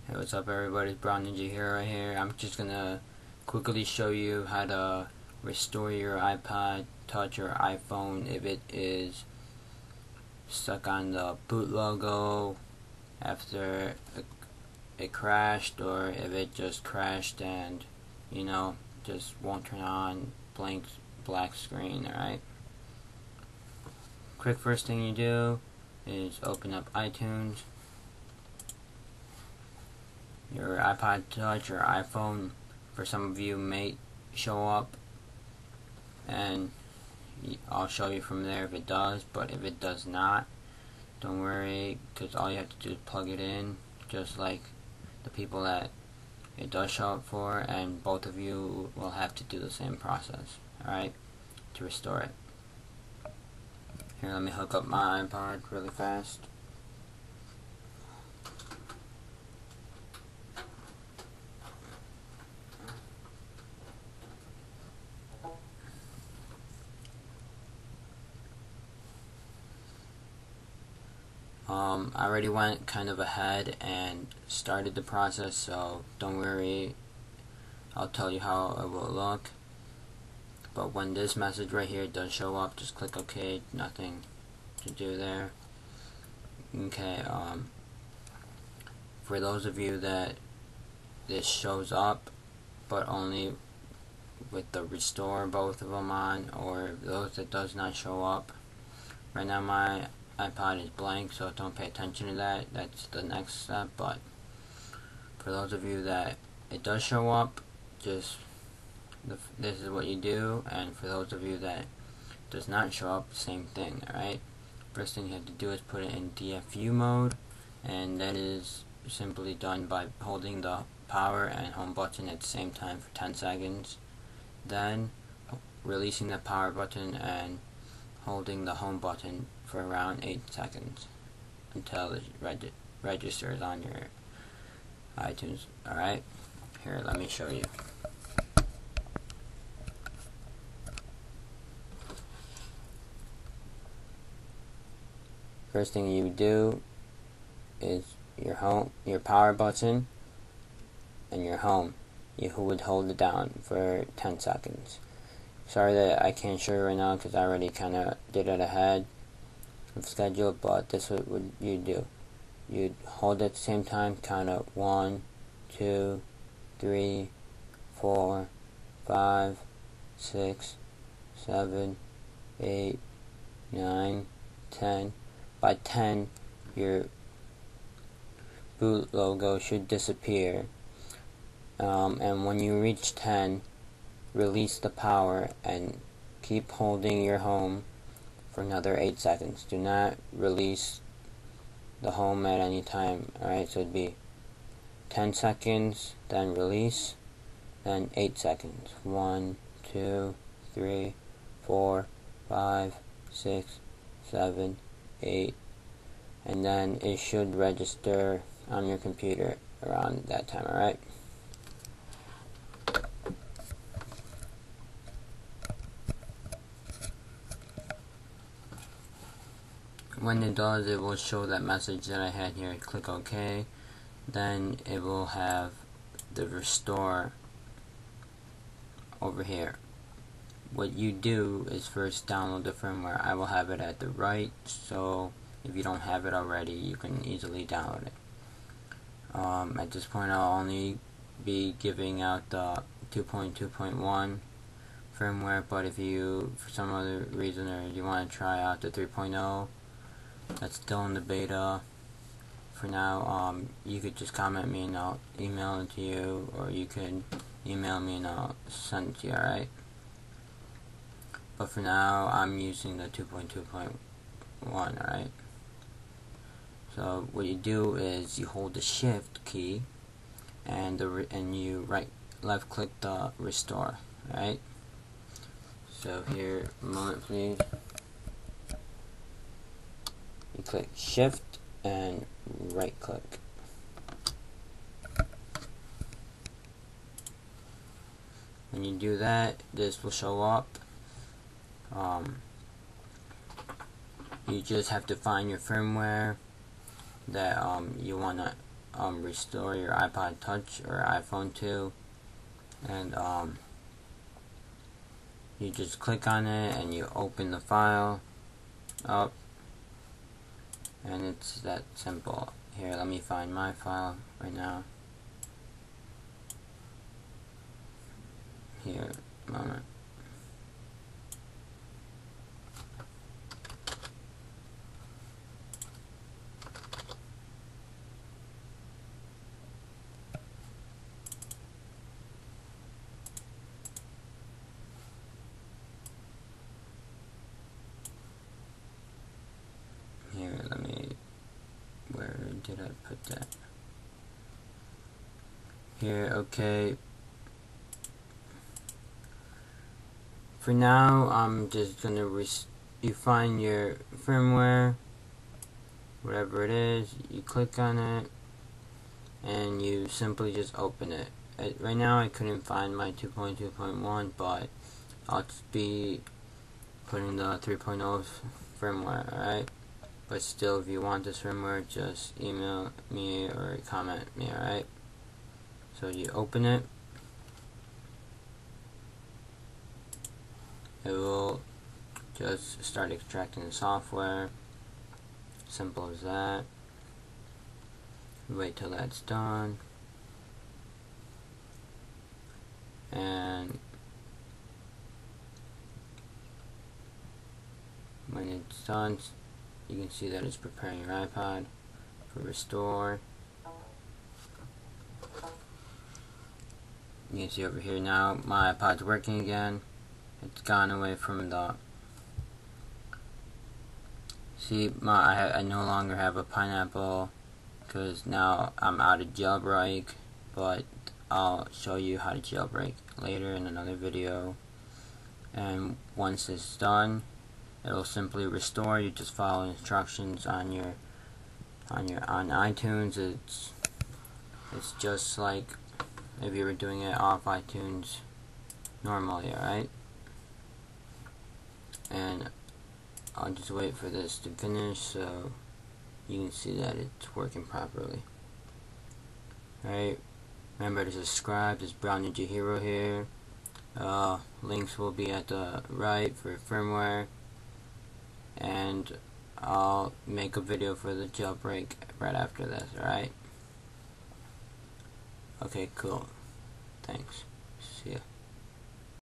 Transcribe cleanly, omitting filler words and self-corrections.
Hey, what's up everybody, it's BrownNinjaHero right here. I'm just gonna quickly show you how to restore your iPod Touch or iPhone if it is stuck on the boot logo after it crashed, or if it just crashed and just won't turn on, black screen. Alright, quick first thing you do is open up iTunes. Your iPod Touch or iPhone, for some of you, may show up, and I'll show you from there if it does. But if it does not, don't worry, because all you have to do is plug it in, just like the people that it does show up for, and both of you will have to do the same process, alright, to restore it. Here, let me hook up my iPod really fast. I already went kind of ahead and started the process, so don't worry, I'll tell you how it will look. But when this message right here does show up, just click OK. Nothing to do there. Okay, for those of you that this shows up but only with the restore, both of them on, or those that does not show up, right now my iPod is blank, so don't pay attention to that. That's the next step. But for those of you that it does show up, just this is what you do. And for those of you that does not show up, same thing. Alright, first thing you have to do is put it in DFU mode, and that is simply done by holding the power and home button at the same time for 10 seconds, then releasing the power button and holding the home button for around 8 seconds until it registers on your iTunes. Alright, here, let me show you. First thing you do is your power button and your home. You would hold it down for 10 seconds. Sorry that I can't show you right now because I already kind of did it ahead of schedule, but this is what you do. You'd hold it at the same time, count up 1, 2, 3, 4, 5, 6, 7, 8, 9, 10. By 10, your boot logo should disappear. And when you reach 10, release the power and keep holding your home for another 8 seconds. Do not release the home at any time. Alright, so it'd be 10 seconds, then release, then 8 seconds. 1, 2, 3, 4, 5, 6, 7, 8, and then it should register on your computer around that time. Alright. When it does, it will show that message that I had here. Click OK. Then it will have the restore over here. What you do is first download the firmware. I will have it at the right, so if you don't have it already, you can easily download it. At this point, I'll only be giving out the 2.2.1 firmware, but if you, for some other reason, or you want to try out the 3.0, that's still in the beta for now, you could just comment me and I'll email it to you, or you could email me and I'll send it to you. Alright, but for now I'm using the 2.2.1. alright, so what you do is you hold the shift key and you left click the restore. Alright, so here, a moment please. You click shift and right click. When you do that, this will show up. You just have to find your firmware that you want to restore your iPod Touch or iPhone 2, and you just click on it and you open the file up, and it's that simple. Here, let me find my file right now. Here, a moment. Here, where did I put that? Here, okay. For now, I'm just gonna you find your firmware, whatever it is, you click on it, and you simply just open it. Right now, I couldn't find my 2.2.1, but I'll just be putting the 3.0 firmware, alright? But still, if you want this firmware, just email me or comment me, alright? So you open it. It will just start extracting the software. Simple as that. Wait till that's done. And when it's done, you can see that it's preparing your iPod for restore. You can see over here now my iPod's working again. It's gone away from the... See, I no longer have a pineapple because now I'm out of jailbreak, but I'll show you how to jailbreak later in another video. And once it's done, it'll simply restore. You just follow instructions on iTunes. It's just like if you were doing it off iTunes normally, alright? And I'll just wait for this to finish so you can see that it's working properly. Alright, remember to subscribe. This is BrownNinjaHero here. Links will be at the right for firmware, and I'll make a video for the jailbreak right after this, alright? Okay, cool. Thanks. See ya.